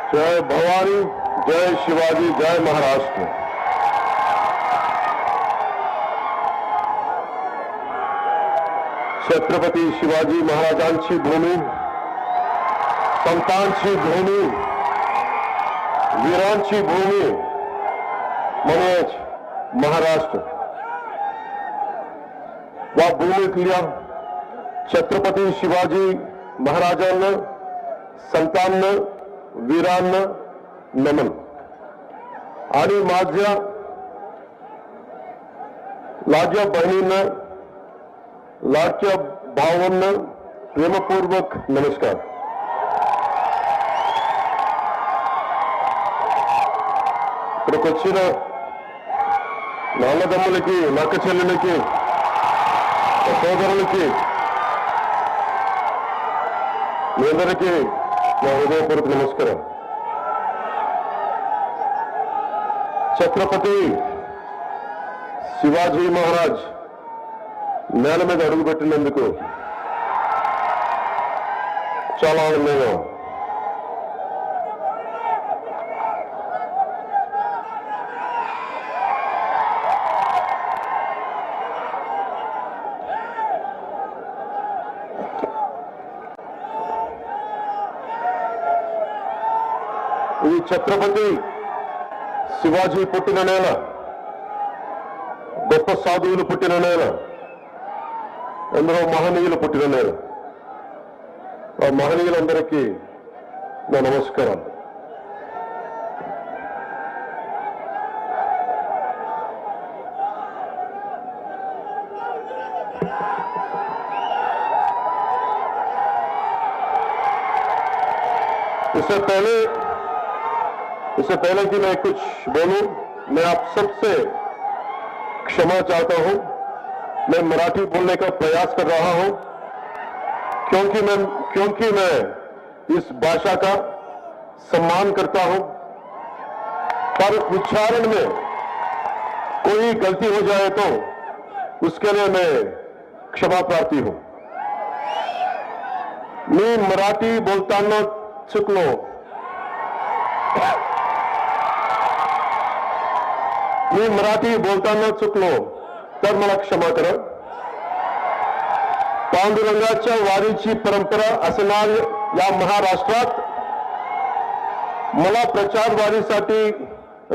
जय भवानी, जय शिवाजी, जय महाराष्ट्र। छत्रपती शिवाजी महाराजांची भूमी, संतांची भूमी, वीरांची भूमी म्हणजेच महाराष्ट्र। या भूमीतल्या छत्रपती शिवाजी महाराजांना, संतांना, वीरांना नमन। आणि माझ्या लाडक्या बहिणींना, लाडक्या भावांना प्रेमपूर्वक नमस्कार। ఇక్కడికి వచ్చిన నాన్నదమ్ములకి, నక్క చెల్లెలకి, సోదరులకి మీ అందరికీ నా హృదయపూర్వక నమస్కారం। ఛత్రపతి శివాజీ మహారాజ్ నేల మీద అడుగుపెట్టినందుకు చాలా ఆనందంగా ఉంది। ఇది ఛత్రపతి శివాజీ పుట్టిన నేల, గొప్ప సాధువులు పుట్టిన నేల, ఎందరో మహనీయులు పుట్టిన నేల। ఆ మహనీయులందరికీ నా నమస్కారం। इससे पहले कि मैं कुछ बोलूं, मैं आप सबसे क्षमा चाहता हूं। मैं मराठी बोलने का प्रयास कर रहा हूं क्योंकि मैं इस भाषा का सम्मान करता हूं, पर उच्चारण में कोई गलती हो जाए तो उसके लिए मैं क्षमा प्रार्थी हूं। मी मराठी बोलताना चुकलो, मी मराठी बोलताना चुकलो तर मला क्षमा करा। पांडुरंगाच्या वारीची परंपरा असणाऱ्या या महाराष्ट्रात मला प्रचार वारीसाठी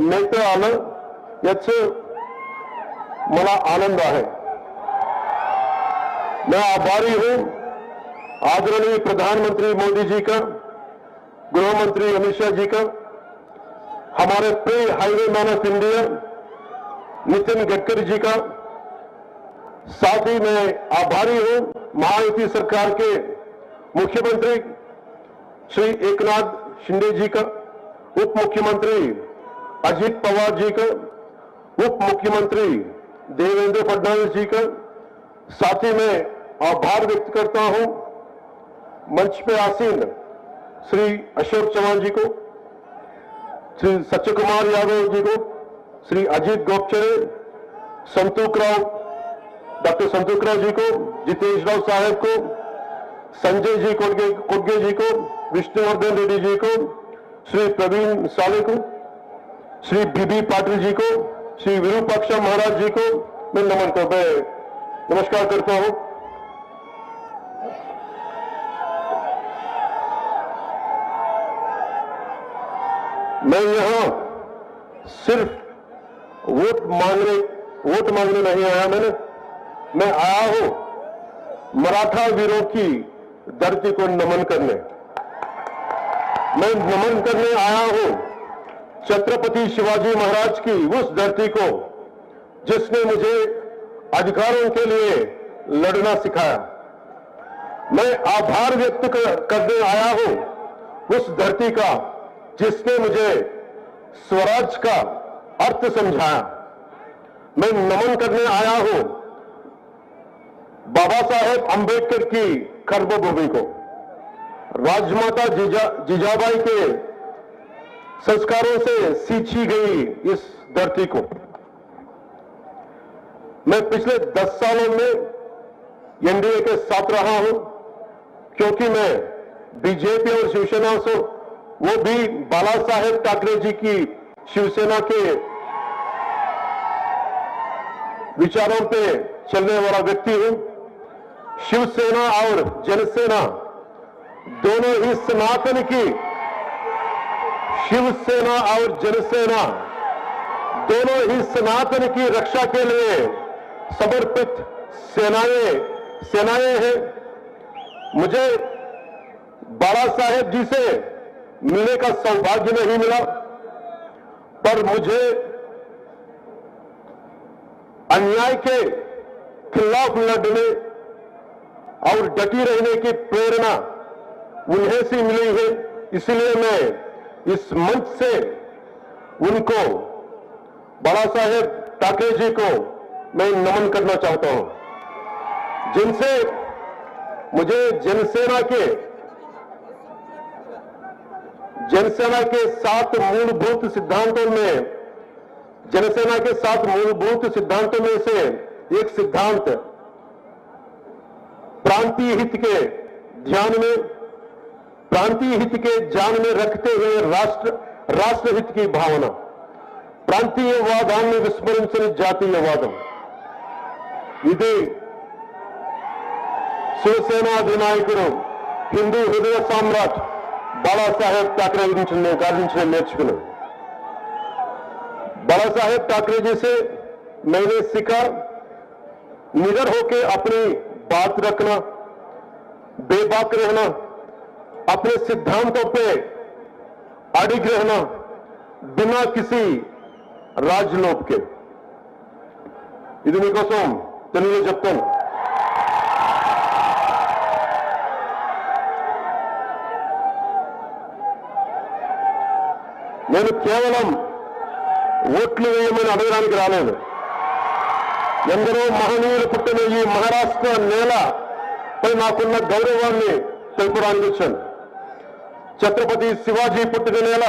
नेता आलं, याचं मला आनंद आहे। मैं आभारी हूं आदरणीय प्रधानमंत्री मोदी जी का, गृह मंत्री अमित शाह जी का, हमारे प्रिय highway man of India Nitin Gadkari ji का। साथ ही मैं आभारी हूं महायुति सरकार के मुख्यमंत्री श्री एकनाथ शिंदे जी का, उप मुख्यमंत्री अजित पवार जी का, उप मुख्यमंत्री देवेंद्र फडणवीस जी का। साथ ही मैं आभार व्यक्त करता हूं मंच पे आसीन श्री अशोक चौहान जी को, श्री सत्यकुमार यादव जी को, श्री अजीत गोपचरे, डॉक्टर संतोखराव जी को, जितेश राव साहब को, संजय जी कोडगे जी को, विष्णुवर्धन रेड्डी जी को, श्री प्रवीण साले को, श्री बीबी पाटिल जी को, श्री विरूपाक्ष महाराज जी को मैं नमस्कार करता हूं। मैं यहां सिर्फ वोट मांगने नहीं आया। मैं आया हूं मराठा वीरों की धरती को नमन करने। मैं नमन करने आया हूं छत्रपति शिवाजी महाराज की उस धरती को जिसने मुझे अधिकारों के लिए लड़ना सिखाया। मैं आभार व्यक्त करने आया हूं उस धरती का जिसने मुझे स्वराज का अर्थ समझाया। मैं नमन करने आया हूं बाबा साहेब अंबेडकर की कर्मभूमि को, राजमाता जिजाबाई के संस्कारों से सींची गई इस धरती को। मैं पिछले 10 सालों में एनडीए के साथ रहा हूं क्योंकि मैं बीजेपी और शिवसेना से वो भी बाला साहेब ठाकरे जी की शिवसेना के विचारों पे चलने वाला व्यक्ति हूं। शिवसेना और जनसेना दोनों ही सनातन की, शिवसेना और जनसेना दोनों ही सनातन की रक्षा के लिए समर्पित सेनाएं हैं। मुझे बाला साहेब जी से मिलने का सौभाग्य नहीं मिला, पर मुझे अन्याय के खिलाफ लड़ने और डटी रहने की प्रेरणा उन्हें से मिली है। इसलिए मैं इस मंच से उनको, बाला साहेब ठाकरे जी को मैं नमन करना चाहता हूं, जिनसे मुझे जनसेना के 7 मूलभूत सिद्धांतों में, जनसेना के 7 मूलभूत सिद्धांतों में से एक सिद्धांत प्रांतीय हित के ध्यान में, प्रांतीय हित के ध्यान में रखते हुए राष्ट्रहित की भावना, ప్రాంతీయవాదాన్ని విస్మరించని జాతీయవాదం, ఇది శివసేన అధినాయకుడు హిందూ హృదయ సామ్రాట్ బాలా సాहेब ठाकरे गांधी నేర్చుకున్నాను। बाला साहेब ठाकरे जी से मैंने सीखा निडर होकर अपनी बात रखना, बेबाक रहना, अपने सिद्धांतों पे अडिग रहना, बिना किसी రాజ్లోప్ కే। ఇది మీకోసం తెలుగులో చెప్తాను। నేను కేవలం ఓట్లు వేయమని అడగడానికి రాలేదు। ఎందరో మహనీయులు పుట్టిన ఈ మహారాష్ట్ర నేలపై నాకున్న గౌరవాన్ని తెలుపడానికి వచ్చాను। ఛత్రపతి శివాజీ పుట్టిన నేల,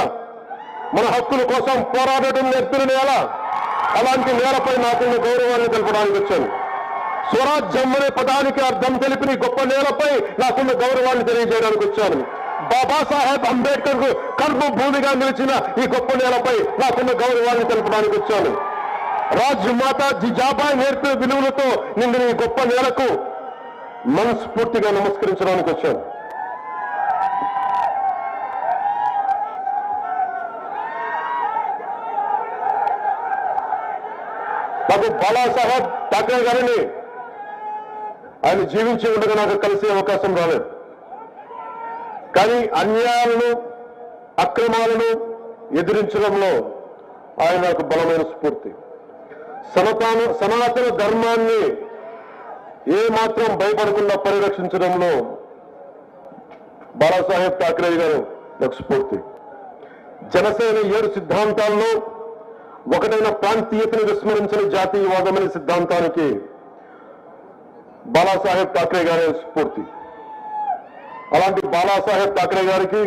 మన హక్కుల కోసం పోరాడటం నేర్పిన నేల, అలాంటి నేలపై నాకున్న గౌరవాన్ని తెలపడానికి వచ్చాను। స్వరాజ్యం అనే పదానికి అర్థం తెలిపిన గొప్ప నేలపై నాకున్న గౌరవాన్ని తెలియజేయడానికి వచ్చాను। బాబాసాహెబ్ అంబేద్కర్ కు కర్మభూమిగా నిలిచిన ఈ గొప్ప నేలపై నాకున్న గౌరవాన్ని తెలపడానికి వచ్చాను। రాజ్మాత జిజాబాయి నేర్పిన విలువలతో నిండిన ఈ గొప్ప నేలకు మనస్ఫూర్తిగా నమస్కరించడానికి వచ్చాను। నాకు బాలా సాహెబ్ ఠాకరే గారిని ఆయన జీవించి ఉండగా నాకు కలిసే అవకాశం రాలేదు, కానీ అన్యాయాలను, అక్రమాలను ఎదిరించడంలో ఆయన నాకు బలమైన స్ఫూర్తి। సనాతన ధర్మాన్ని ఏమాత్రం భయపడకుండా పరిరక్షించడంలో బాలా సాహెబ్ ఠాకరే గారు నాకు స్ఫూర్తి। జనసేన 7 సిద్ధాంతాల్లో ఒకటైన ప్రాంతీయతను విస్మరించని జాతీయవాదం అనే సిద్ధాంతానికి బాలా సాహెబ్ ఠాకరే గారి స్ఫూర్తి। అలాంటి బాలా సాహెబ్ ఠాకరే గారికి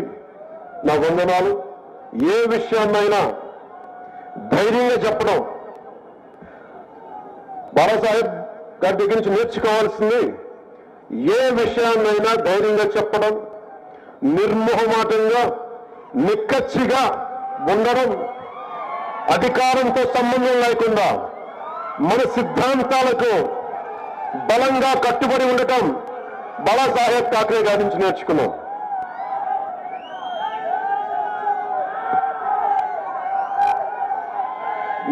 నా వందనాలు। ఏ విషయాన్నైనా ధైర్యంగా చెప్పడం, బాలా సాహెబ్ గారి దగ్గర నుంచి నేర్చుకోవాల్సింది ఏ విషయాన్నైనా ధైర్యంగా చెప్పడం, నిర్మోహమాటంగా నిక్కచ్చిగా ఉండడం, అధికారంతో సంబంధం లేకుండా మన సిద్ధాంతాలకు బలంగా కట్టుబడి ఉండటం బాలా సాహెబ్ ఠాకరే గారి నుంచి నేర్చుకున్నాం।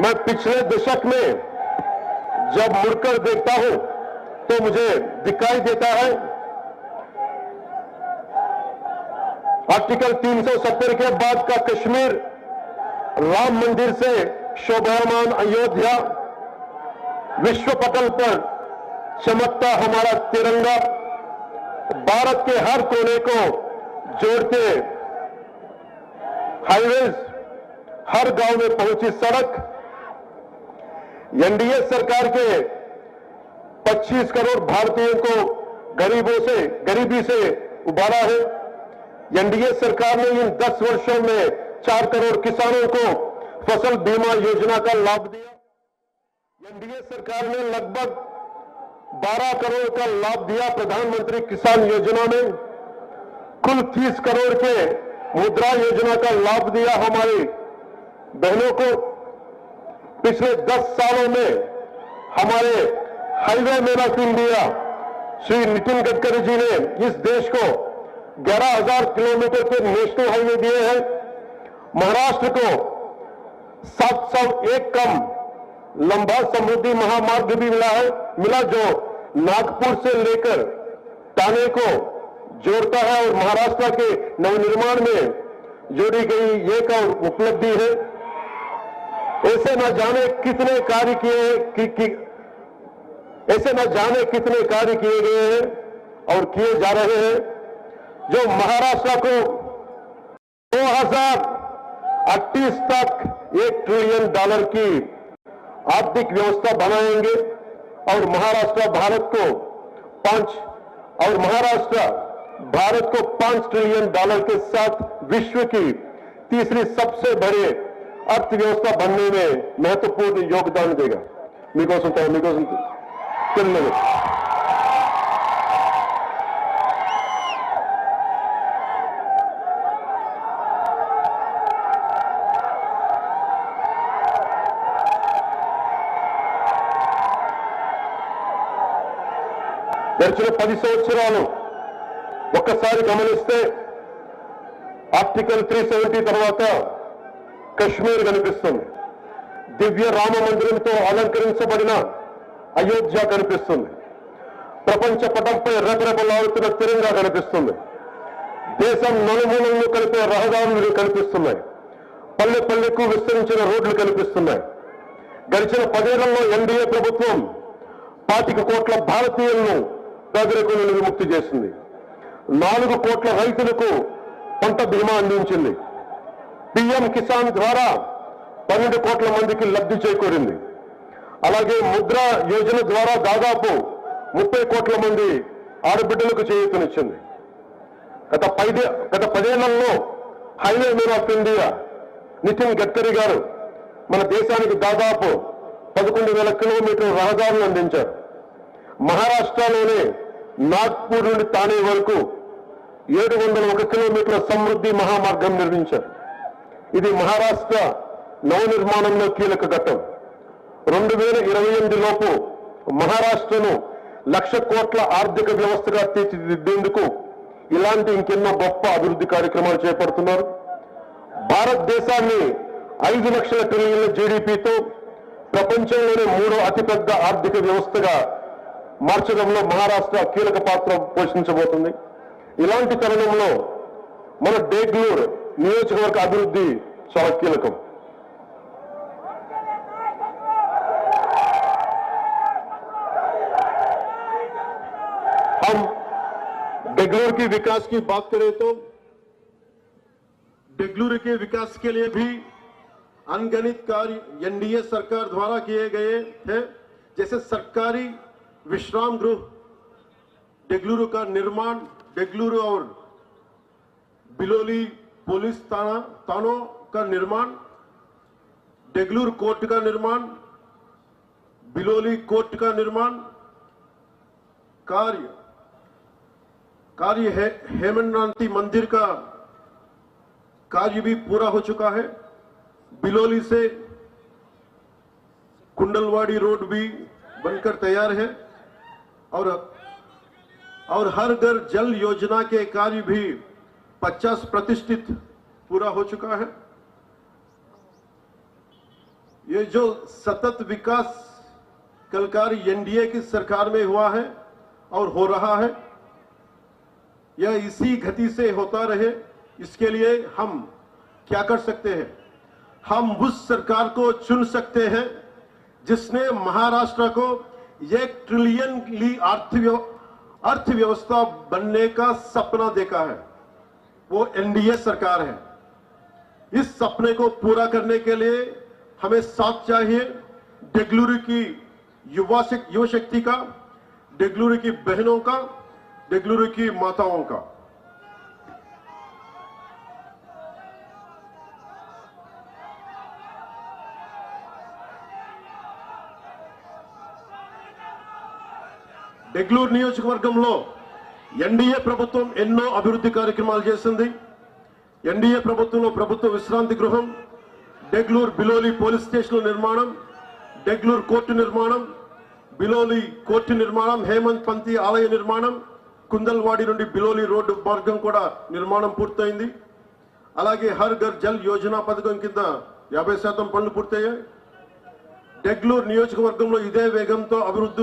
मैं पिछले दशक में जब मुड़कर देखता हूं तो मुझे दिखाई देता है आर्टिकल 370 के बाद का कश्मीर, राम मंदिर से शोभायमान अयोध्या, विश्व पटल पर चमकता हमारा तिरंगा, भारत के हर कोने को जोड़ते हाईवेज, हर गांव में पहुंची सड़क, एनडीए सरकार के 25 करोड़ भारतीयों को गरीबी से उबारा है। एनडीए सरकार ने इन 10 वर्षों में 4 करोड़ किसानों को फसल बीमा योजना का लाभ दिया। एनडीए सरकार ने लगभग 12 करोड़ का लाभ दिया प्रधानमंत्री किसान योजना में। कुल 30 करोड़ के मुद्रा योजना का लाभ दिया हमारी बहनों को। पिछले 10 सालों में हमारे highway man of India Shri Nitin Gadkari ji ने इस देश को 11,000 किलोमीटर के नेशनल हाईवे दिए हैं। महाराष्ट्र को 701 कम लंबा समृद्धि महामार्ग भी मिला जो नागपुर से लेकर ठाणे को जोड़ता है और महाराष्ट्र के नवनिर्माण में जोड़ी गई एक और उपलब्धि है। ऐसे न जाने कितने कार्य किए गए हैं और किए जा रहे हैं जो महाराष्ट्र को 2038 तक $1 ट्रिलियन की आर्थिक व्यवस्था बनाएंगे और महाराष्ट्र भारत को 5 ट्रिलियन डॉलर के साथ विश्व की तीसरी सबसे बड़ी अर्थव्यवस्था बनने में महत्वपूर्ण योगदान देगा। గడిచిన 10 సంవత్సరాలు ఒక్కసారి గమనిస్తే ఆర్టికల్ 370 తర్వాత కశ్మీర్ కనిపిస్తుంది, దివ్య రామ మందిరంతో అలంకరించబడిన అయోధ్య కనిపిస్తుంది, ప్రపంచ పటంపై రెపరెపలాడుతున్న తిరంగా కనిపిస్తుంది, దేశం నలుమూలలను కలిపే రహదారులు కనిపిస్తున్నాయి, పల్లె పల్లెకు విస్తరించిన రోడ్లు కనిపిస్తున్నాయి. గడిచిన 10 ఏళ్లలో ఎన్డీఏ ప్రభుత్వం 25 కోట్ల భారతీయులను పేదరికం నుండి విముక్తి చేసింది, 4 కోట్ల రైతులకు పంట బీమా అందించింది, పీఎం కిసాన్ ద్వారా 12 కోట్ల మందికి లబ్ధి చేకూరింది. అలాగే ముద్రా యోజన ద్వారా దాదాపు 30 కోట్ల మంది ఆడబిడ్డలకు చేయూతనిచ్చింది. గత 10 ఏళ్లలో highway man of India Nitin Gadkari garu మన దేశానికి దాదాపు 11,000 కిలోమీటర్ల రహదారులు అందించారు. మహారాష్ట్రలోనే నాగ్పూర్ నుండి తానే వరకు 701 కిలోమీటర్ల సమృద్ధి మహామార్గం నిర్మించారు. ఇది మహారాష్ట్ర నవనిర్మాణంలో కీలక ఘట్టం. 2028 లోపు మహారాష్ట్రను 1,00,000 కోట్ల ఆర్థిక వ్యవస్థగా తీర్చిదిద్దేందుకు ఇలాంటి ఇంకెన్నో గొప్ప అభివృద్ధి కార్యక్రమాలు చేపడుతున్నారు. భారతదేశాన్ని 5 లక్షల ట్రిలియన్ల జీడీపీతో ప్రపంచంలోనే 3వ అతిపెద్ద ఆర్థిక వ్యవస్థగా మార్చడంలో మహారాష్ట్ర కీలక పాత్ర పోషించబోతుంది. ఇలాంటి తరుణంలో మన డేగ్లూర్ నియోజకవర్గ అభివృద్ధి చాలా కీలకం. हम डेगलूर की विकास की बात करें तो डेगलूर के विकास के लिए भी अनगिनत कार्य एनडीए सरकार द्वारा किए गए हैं, जैसे सरकारी विश्राम गृह डेगलूरू का निर्माण, डेगलूरू और बिलोली पुलिस थानों का निर्माण, डेगलूर कोर्ट का निर्माण, बिलोली कोर्ट का निर्माण कार्य है। हेमंतनाथी मंदिर का कार्य भी पूरा हो चुका है। बिलोली से कुंडलवाड़ी रोड भी बनकर तैयार है और हर घर जल योजना के कार्य भी 50% पूरा हो चुका है। ये जो सतत विकास कल कार्य एनडीए की सरकार में हुआ है और हो रहा है, यह इसी गति से होता रहे, इसके लिए हम क्या कर सकते हैं? हम उस सरकार को चुन सकते हैं जिसने महाराष्ट्र को 1 ट्रिलियन की अर्थव्यवस्था बनने का सपना देखा है। वो एनडीए सरकार है। इस सपने को पूरा करने के लिए हमें साथ चाहिए डेगलूरू की युवा शक्ति का, डेगलूरू की बहनों का, डेगलूरू की माताओं का। డెగ్లూరు నియోజకవర్గంలో ఎన్డీఏ ప్రభుత్వం ఎన్నో అభివృద్ధి కార్యక్రమాలు చేసింది. ఎన్డీఏ ప్రభుత్వంలో ప్రభుత్వ విశ్రాంతి గృహం, డెగ్లూర్ బిలోలి పోలీస్ స్టేషన్ నిర్మాణం, డెగ్లూర్ కోర్టు నిర్మాణం, బిలోలి కోర్టు నిర్మాణం, హేమంత్ పంతి ఆలయ నిర్మాణం, కుందల్వాడి నుండి బిలోలి రోడ్డు మార్గం కూడా నిర్మాణం పూర్తయింది. అలాగే హర్ ఘర్ జల్ యోజన పథకం కింద 50% పనులు పూర్తయ్యాయి. డెగ్లూర్ నియోజకవర్గంలో ఇదే వేగంతో అభివృద్ధి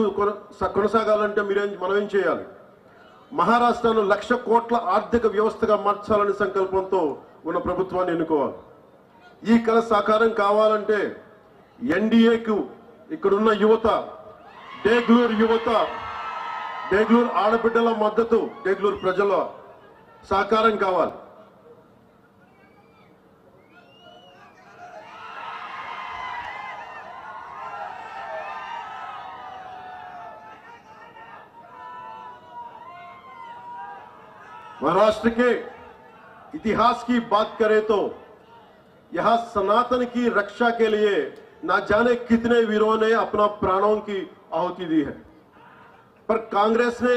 కొనసాగాలంటే మనం ఏం చేయాలి? మహారాష్ట్రను 1,00,000 కోట్ల ఆర్థిక వ్యవస్థగా మార్చాలనే సంకల్పంతో ఉన్న ప్రభుత్వాన్ని ఎన్నుకోవాలి. ఈ కల సాకారం కావాలంటే ఎన్డీఏకు ఇక్కడున్న యువత, డెగ్లూర్ యువత, డెగ్లూర్ ఆడబిడ్డల మద్దతు, డెగ్లూర్ ప్రజల సహకారం కావాలి. महाराष्ट्र के इतिहास की बात करें तो यहां सनातन की रक्षा के लिए ना जाने कितने वीरों ने अपना प्राणों की आहुति दी है, पर कांग्रेस ने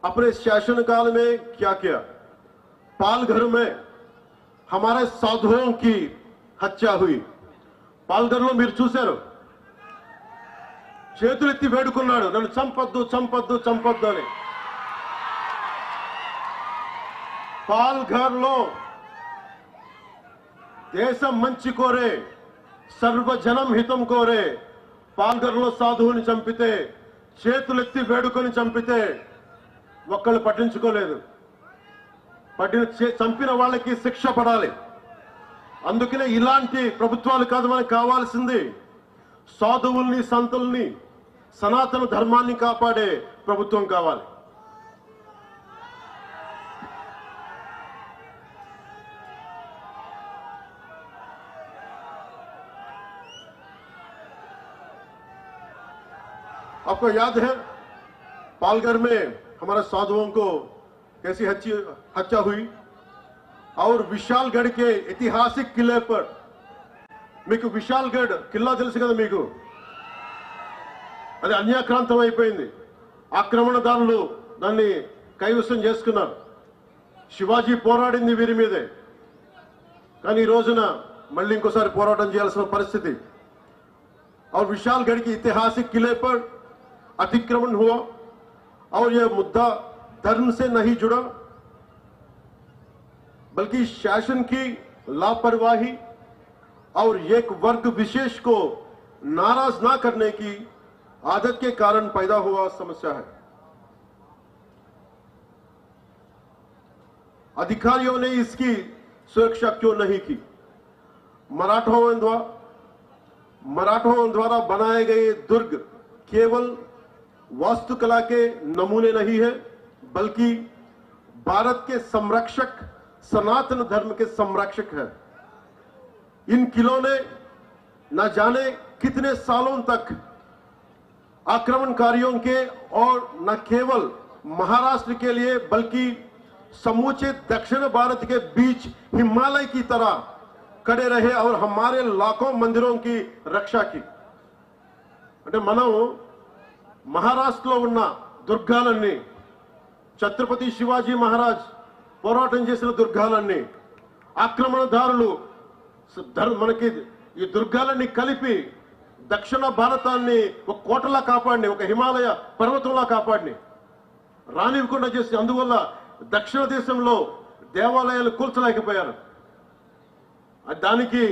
अपने शासनकाल में क्या किया? पालघर में हमारे साधुओं की हत्या हुई. పాల్ఘర్లో మీరు చూశారు, చేతులెత్తి వేడుకున్నాడు, నన్ను చంపొద్దు చంపొద్దు చంపొద్దు అని. పాల్ఘర్లో దేశం మంచి కోరే, సర్వజనం హితం కోరే పాల్ఘర్లో సాధువుని చంపితే, చేతులెత్తి వేడుకొని చంపితే ఒక్కళ్ళు పట్టించుకోలేదు. చంపిన వాళ్ళకి శిక్ష పడాలి. అందుకనే ఇలాంటి ప్రభుత్వాలు కాదు మనకు కావాల్సింది. సాధువుల్ని, సంతుల్ని, సనాతన ధర్మాన్ని కాపాడే ప్రభుత్వం కావాలి. आपको याद है पालघर में हमारे साधुओं को कैसी हत्या हुई, और विशालगढ़ के ऐतिहासिक किले पर, మీకు విశాల్గఢ్ కిల్లా తెలుసు కదా మీకు, అది అన్యాక్రాంతం అయిపోయింది. ఆక్రమణదారులు దాన్ని కైవసం చేసుకున్నారు. శివాజీ పోరాడింది వీరి మీదే, కానీ ఈ రోజున మళ్ళీ ఇంకోసారి పోరాటం చేయాల్సిన పరిస్థితి. और विशालगढ़ के ऐतिहासिक किले पर अतिक्रमण हुआ, और यह मुद्दा धर्म से नहीं जुड़ा बल्कि शासन की लापरवाही और एक वर्ग विशेष को नाराज ना करने की आदत के कारण पैदा हुआ समस्या है. अधिकारियों ने इसकी सुरक्षा क्यों नहीं की? मराठों द्वारा बनाए गए दुर्ग केवल वास्तुकला के नमूने नहीं है, बल्कि भारत के संरक्षक, सनातन धर्म के संरक्षक है. इन किलों ने न जाने कितने सालों तक आक्रमणकारियों के और न केवल महाराष्ट्र के लिए बल्कि समूचे दक्षिण भारत के बीच हिमालय की तरह खड़े रहे और हमारे लाखों मंदिरों की रक्षा की. అంటే మనం మహారాష్ట్రలో ఉన్న దుర్గాలన్నీ, ఛత్రపతి శివాజీ మహారాజ్ పోరాటం చేసిన దుర్గాలన్నీ, ఆక్రమణదారులు మనకి ఈ దుర్గాలన్నీ కలిపి దక్షిణ భారతాన్ని ఒక కోటలా కాపాడిని, ఒక హిమాలయ పర్వతంలా కాపాడిని, రానివ్వకుండా చేసి, అందువల్ల దక్షిణ దేశంలో దేవాలయాలు కూల్చలేకపోయారు. దానికి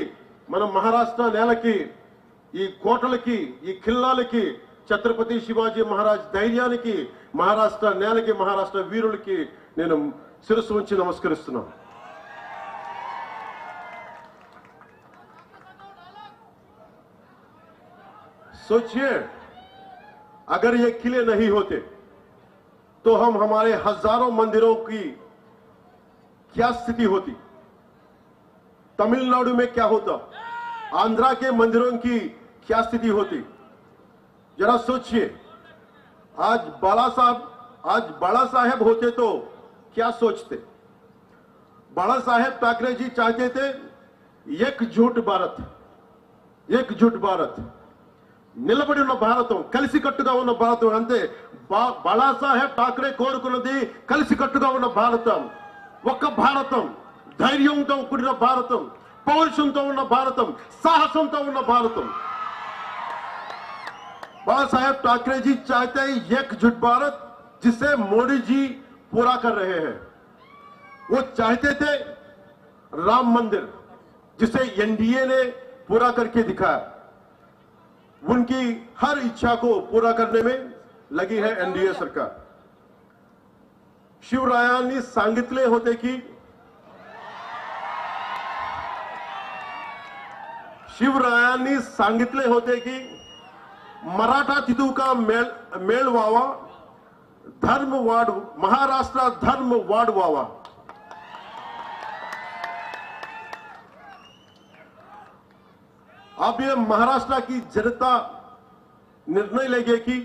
మనం మహారాష్ట్ర నేలకి, ఈ కోటలకి, ఈ ఖిల్లాలకి, ఛత్రపతి శివాజీ మహారాజ్ ధైర్యానికి, మహారాష్ట్ర నేలకి, మహారాష్ట్ర వీరులకి నేను శిరస్సు ఉంచి నమస్కరిస్తున్నాను. सोचिए, अगर ये किले नहीं होते तो हमारे हजारों मंदिरों की क्या स्थिति होती? तमिलनाडु में क्या होता? आंध्रा के मंदिरों की क्या स्थिति होती? जरा सोचिए. आज बाला साहेब होते तो क्या सोचते? बाला साहेब ठाकरे जी चाहते थे एकजुट भारत, एकजुट भारत, నిలబడి ఉన్న భారతం, కలిసికట్టుగా ఉన్న భారతం. అంతే, బాలాసాహెబ్ ఠాక్రే కోరుకున్నది కలిసికట్టుగా ఉన్న భారతం, ఒక్క భారతం, ధైర్యంతో కూడిన భారతం, పౌరుషంతో ఉన్న భారతం, సాహసంతో ఉన్న భారతం। बाबा साहेब ठाकरे जी चाहते हैं एकजुट भारत, जिसे मोदी जी पूरा कर रहे हैं। वो चाहते थे राम मंदिर, जिसे एनडीए ने पूरा करके दिखाया। उनकी हर इच्छा को पूरा करने में लगी है एनडीए सरकार। शिवरायांनी सांगितले होते की शिवरायांनी सांगितले होते की मराठा तिथू का मेळ व्हावा, धर्म वाढ, महाराष्ट्र धर्म वाढवावा। अब ये महाराष्ट्र की जनता निर्णय लेगी कि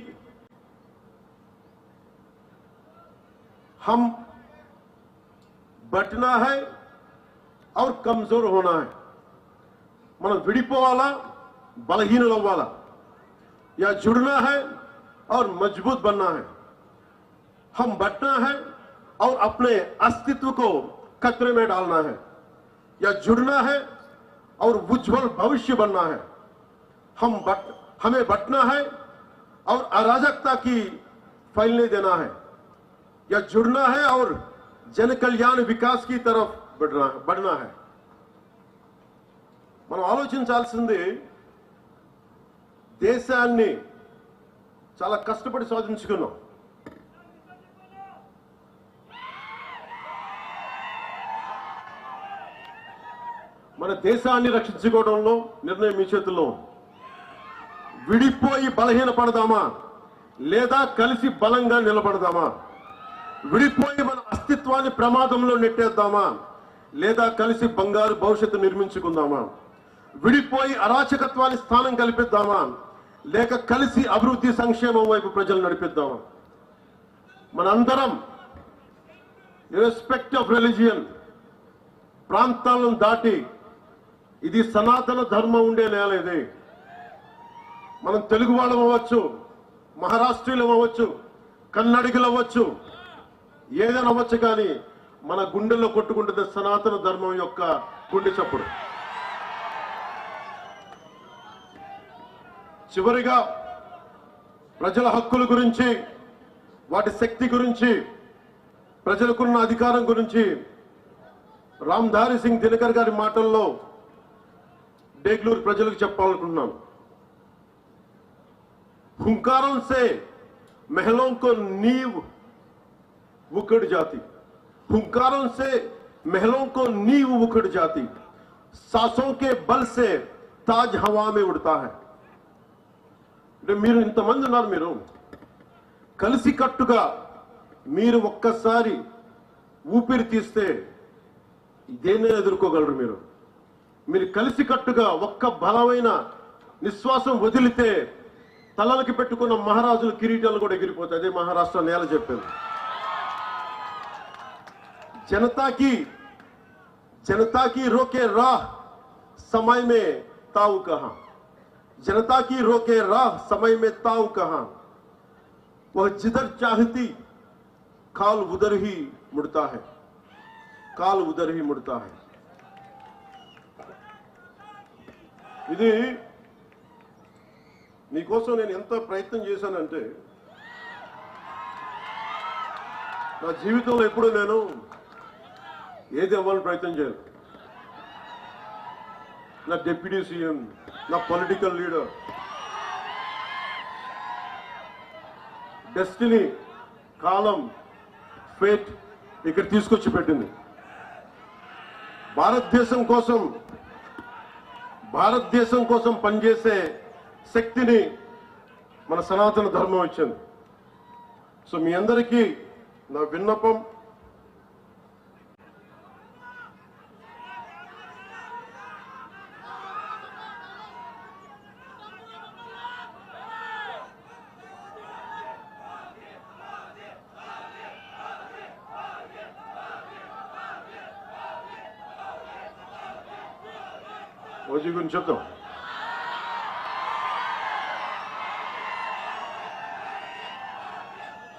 हम बटना है और कमजोर होना है, मन विडिपोवाला बलहीन अव्वाला, या जुड़ना है और मजबूत बनना है। हम बटना है और अपने अस्तित्व को खतरे में डालना है, या जुड़ना है और उज्जवल भविष्य बनना है। हमें बटना है और अराजकता की फैलने देना है, या जुड़ना है और जन कल्याण विकास की तरफ बढ़ना है। మనం ఆలోచించాల్సింది దేశాన్ని చాలా కష్టపడి సాధించుకున్నాం। మన దేశాన్ని రక్షించుకోవడంలో నిర్ణయం మీ చేతుల్లో ఉంది। విడిపోయి బలహీనపడదామా లేదా కలిసి బలంగా నిలబడదామా? విడిపోయి మన అస్తిత్వాన్ని ప్రమాదంలో నెట్టేద్దామా లేదా కలిసి బంగారు భవిష్యత్తు నిర్మించుకుందామా? విడిపోయి అరాచకత్వాన్ని స్థానం కల్పిద్దామా లేక కలిసి అభివృద్ధి సంక్షేమం వైపు ప్రజలు నడిపిద్దామా? మనందరం ఇర్రెస్పెక్ట్ ఆఫ్ రిలీజియన్ ప్రాంతాలను దాటి ఇది సనాతన ధర్మం ఉండే నేల ఇది। మనం తెలుగు వాళ్ళం అవ్వచ్చు, మహారాష్ట్రీయులం అవ్వచ్చు, కన్నడిగులు అవ్వచ్చు, ఏదైనా అవ్వచ్చు, కానీ మన గుండెల్లో కొట్టుకుంటుంది సనాతన ధర్మం యొక్క గుండె చప్పుడు। చివరిగా ప్రజల హక్కుల గురించి, వాటి శక్తి గురించి, ప్రజలకున్న అధికారం గురించి రామ్ధారి సింగ్ దినకర్ గారి మాటల్లో డేగ్లూరు ప్రజలకు చెప్పాలనుకుంటున్నాను। हुंकारों से महलों को नींव उखड़ जाती, हुंकारों से महलों को नींव उखड़ जाती, सांसों के बल से ताज हवा में उड़ता है। మీరు ఇంతమంది ఉన్నారు, మీరు కలిసి కట్టుగా మీరు ఒక్కసారి ఊపిరి తీస్తే దేన్ని ఎదుర్కోగలరు? మీరు కలిసి కట్టుగా ఒక్క బలమైన నిశ్వాసం వదిలితే తలలకి పెట్టుకున్న మహారాజుల కిరీటాలు కూడా ఎగిరిపోతాయి। అదే మహారాష్ట్ర నేల చెప్పింది। जनता की रोके राह समय में ताऊ कहां, जनता की रोके राह समय में ताऊ कहां, वह जिधर चाहती काल उधर ही मुड़ता है, काल उधर ही मुड़ता है। ఇది నీకోసం నేను ఎంత ప్రయత్నం చేశానంటే, నా జీవితంలో ఎప్పుడు నేను ఏది అవ్వాలని ప్రయత్నం చేయను। నా డిప్యూటీ సీఎం, నా పొలిటికల్ లీడర్, డెస్టినీ, కాలం, ఫేట్ ఇక్కడ తీసుకొచ్చి పెట్టింది। భారతదేశం కోసం పనిచేసే శక్తిని మన సనాతన ధర్మం ఇచ్చింది। సో మీ అందరికీ నా విన్నపం, ఓజీ గురించి చెప్తాం।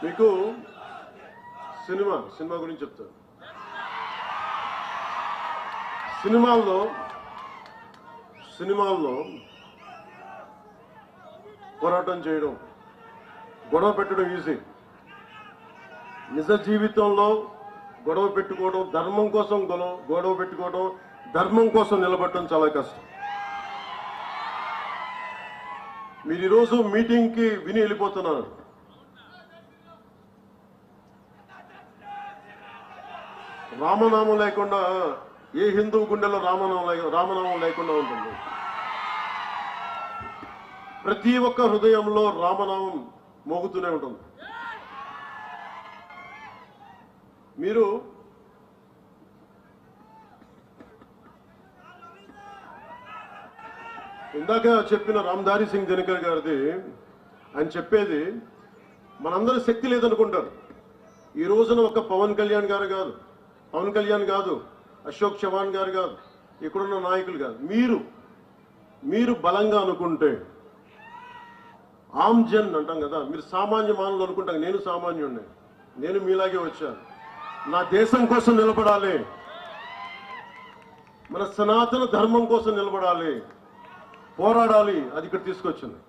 మీకు సినిమా గురించి చెప్తాను। సినిమాల్లో పోరాటం చేయడం, గొడవ పెట్టడం ఈజీ. నిజ జీవితంలో గొడవ పెట్టుకోవడం, ధర్మం కోసం గొడవ పెట్టుకోవడం, ధర్మం కోసం నిలబడటం చాలా కష్టం. మీరు ఈరోజు మీటింగ్కి విని వెళ్ళిపోతున్నారు. రామనామం లేకుండా ఏ హిందూ గుండెలో రామనామం లేకుండా ఉంటుంది. ప్రతి ఒక్క హృదయంలో రామనామం మోగుతూనే ఉంటుంది. మీరు ఇందాక చెప్పిన రామ్ధారీ సింగ్ దినకర్ గారిది ఆయన చెప్పేది మనందరి శక్తి లేదనుకుంటారు. ఈ రోజున ఒక పవన్ కళ్యాణ్ కాదు, అశోక్ చవాన్ గారు కాదు, ఇక్కడున్న నాయకులు కాదు, మీరు బలంగా అనుకుంటే, ఆమ్ జన్ అంటాం కదా, మీరు సామాన్య మానవులు అనుకుంటాం. నేను సామాన్యుడిని, నేను మీలాగే వచ్చాను. నా దేశం కోసం నిలబడాలి, మన సనాతన ధర్మం కోసం నిలబడాలి, పోరాడాలి. అది ఇక్కడ తీసుకొచ్చింది.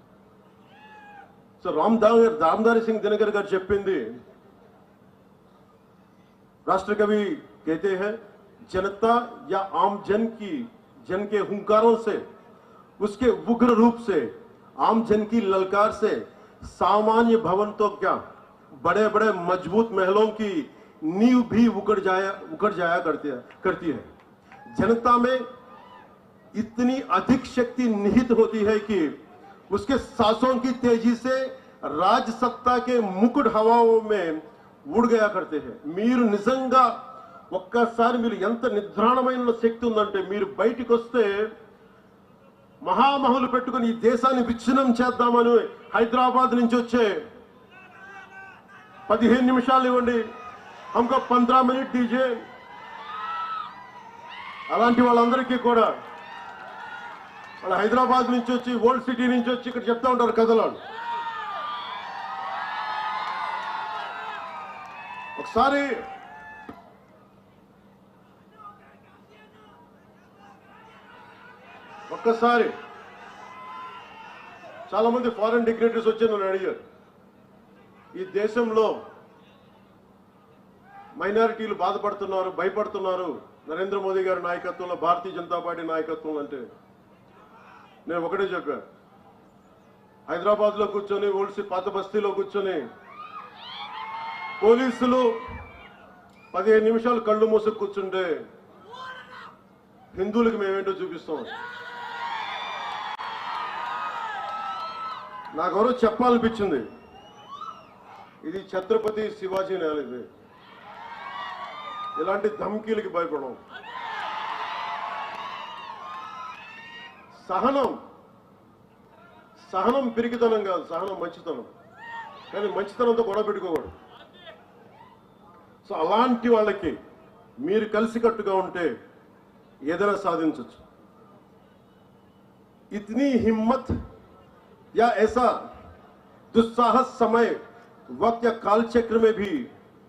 సో రామ్ధారీ సింగ్ దినకర్ గారు చెప్పింది, राष्ट्र कवि कहते हैं जनता या आम जन के हुंकारों से, उसके उग्र रूप से, आम जन की ललकार से सामान्य भवन तो क्या, बड़े बड़े मजबूत महलों की नींव भी उखड़ जाया करती है। जनता में इतनी अधिक शक्ति निहित होती है कि उसके सांसों की तेजी से राज सत्ता के मुकुट हवाओं में ఊడిగయా కడితే. మీరు నిజంగా ఒక్కసారి మీరు ఎంత నిద్రాణమైన శక్తి ఉందంటే, మీరు బయటికి వస్తే మహామహులు పెట్టుకుని ఈ దేశాన్ని విచ్ఛిన్నం చేద్దామని హైదరాబాద్ నుంచి వచ్చే 15 నిమిషాలు ఇవ్వండి, హమ్కో 15 మినిట్ దీజే, అలాంటి వాళ్ళందరికీ కూడా వాళ్ళ హైదరాబాద్ నుంచి వచ్చి, ఓల్డ్ సిటీ నుంచి వచ్చి ఇక్కడ చెప్తా ఉంటారు కథలు. ఒక్కసారి చాలా మంది ఫారెన్ డిగ్నిటరీస్ వచ్చి నన్ను అడిగారు, ఈ దేశంలో మైనారిటీలు బాధపడుతున్నారు, భయపడుతున్నారు నరేంద్ర మోదీ గారి నాయకత్వంలో, భారతీయ జనతా పార్టీ నాయకత్వంలో అంటే నేను ఒకటే చెప్పాను. హైదరాబాద్ లో కూర్చొని, ఓల్డ్ పాత బస్తీలో కూర్చొని పోలీసులు 15 నిమిషాలు కళ్ళు మూసుకు కూర్చుంటే హిందువులకు మేమేంటో చూపిస్తాం. నాకెవరో చెప్పాలనిపించింది, ఇది ఛత్రపతి శివాజీ నేల, ఇది ఇలాంటి ధమ్కీలకి భయపడం. సహనం పిరికితనం కాదు, సహనం మంచితనం. కానీ మంచితనంతో గొడవ పెట్టుకోకూడదు. సో అలాంటి వాళ్ళకి మీరు కలిసికట్టుగా ఉంటే ఏదైనా సాధించవచ్చు. इतनी हिम्मत या ऐसा दुस्साहस समय वक्त या काल चक्र में भी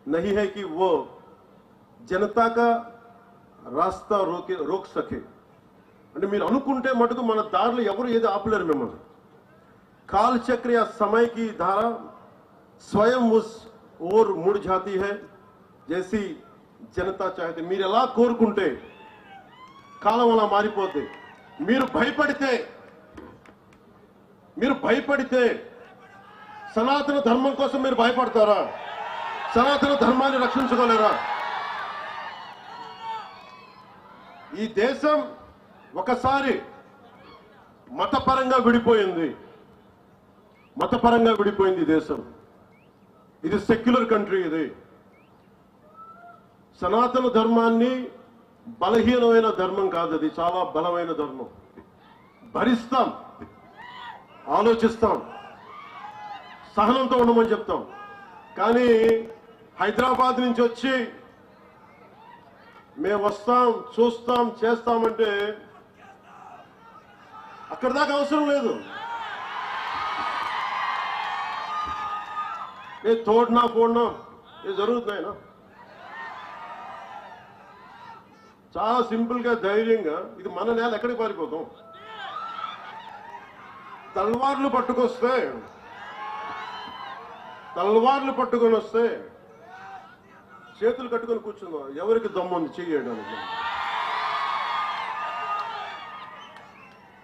नहीं है कि वो जनता का रास्ता रोक सके. అంటే మీరు అనుకుంటే మటుకు మన దారిలో ఎవరు ఏది ఆపలేరు మిమ్మల్ని. काल चक्र या समय की धारा स्वयं उस ओर मुड़ जाती है जैसी जनता चाहते. మీరు ఎలా కోరుకుంటే కాలం అలా మారిపోతే. మీరు భయపడితే సనాతన ధర్మం కోసం మీరు భయపడతారా? సనాతన ధర్మాన్ని రక్షించుకోలేరా? ఈ దేశం ఒకసారి మతపరంగా విడిపోయింది దేశం. ఇది సెక్యులర్ కంట్రీ. ఇది సనాతన ధర్మాన్ని బలహీనమైన ధర్మం కాదు, అది చాలా బలమైన ధర్మం. భరిస్తాం, ఆలోచిస్తాం, సహనంతో ఉండమని చెప్తాం. కానీ హైదరాబాద్ నుంచి వచ్చి మేము వస్తాం, చూస్తాం, చేస్తామంటే అక్కడ దాకా అవసరం లేదు. ये तोड़ना फोड़ना ये जरूरत नहीं ना. చాలా సింపుల్ గా ధైర్యంగా ఇది మన నేల ఎక్కడికి పారిపోతాం. తల్వార్లు పట్టుకొని వస్తే చేతులు కట్టుకొని కూర్చుందాం. ఎవరికి దమ్ముంది చేయడానికి?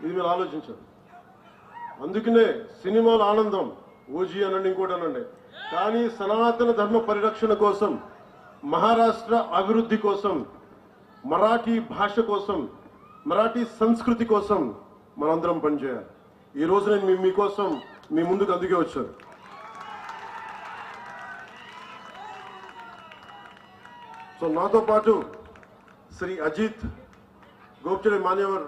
ఇది మీరు ఆలోచించారు. అందుకనే సినిమాల ఆనందం ఓజీ అనండి, ఇంకోటి అనండి, కానీ సనాతన ధర్మ పరిరక్షణ కోసం, మహారాష్ట్ర అభివృద్ధి కోసం, మరాఠీ భాష కోసం, మరాఠీ సంస్కృతి కోసం మనందరం పనిచేయాలి. ఈ రోజు నేను మీకోసం మీ ముందుకు అందుకే వచ్చాను. సో నాతో పాటు శ్రీ అజిత్ గోప్చడే, మాన్యవర్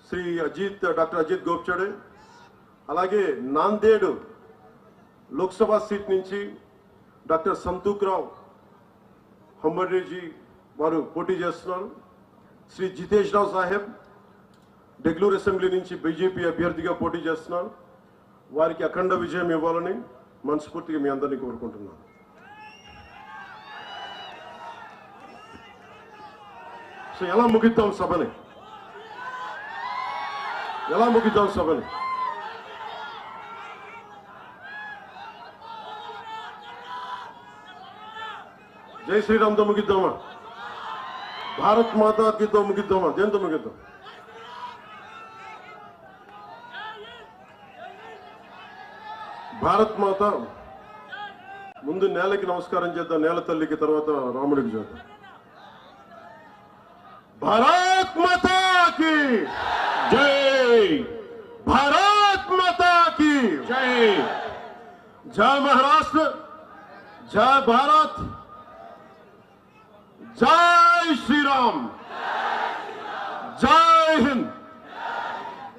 శ్రీ అజిత్, డాక్టర్ అజిత్ గోప్చడే, అలాగే నాందేడ్ లోక్సభ సీట్ నుంచి డాక్టర్ సంతూక్రావు హంబర్డేజీ వారు పోటీ చేస్తున్నారు. శ్రీ జితేష్ రావు సాహెబ్ డెగ్లూర్ అసెంబ్లీ నుంచి బీజేపీ అభ్యర్థిగా పోటీ చేస్తున్నారు. వారికి అఖండ విజయం ఇవ్వాలని మనస్ఫూర్తిగా మీ అందరినీ కోరుకుంటున్నాను. సో ఎలా ముగిద్దాం సభని? జై శ్రీరామ్తో ముగిద్దామా? భారత్ మాతాకితో ముగిద్దామా? దేంతో ముగిద్దాం? భారత్ మాత ముందు నేలకి నమస్కారం చేద్దాం, నేల తల్లికి, తర్వాత రాముడికి చేద్దాం. భారత్ మాతా की जय, भारत माता की जय, जय महाराष्ट्र, जय भारत, जय श्री राम, जय हिंद.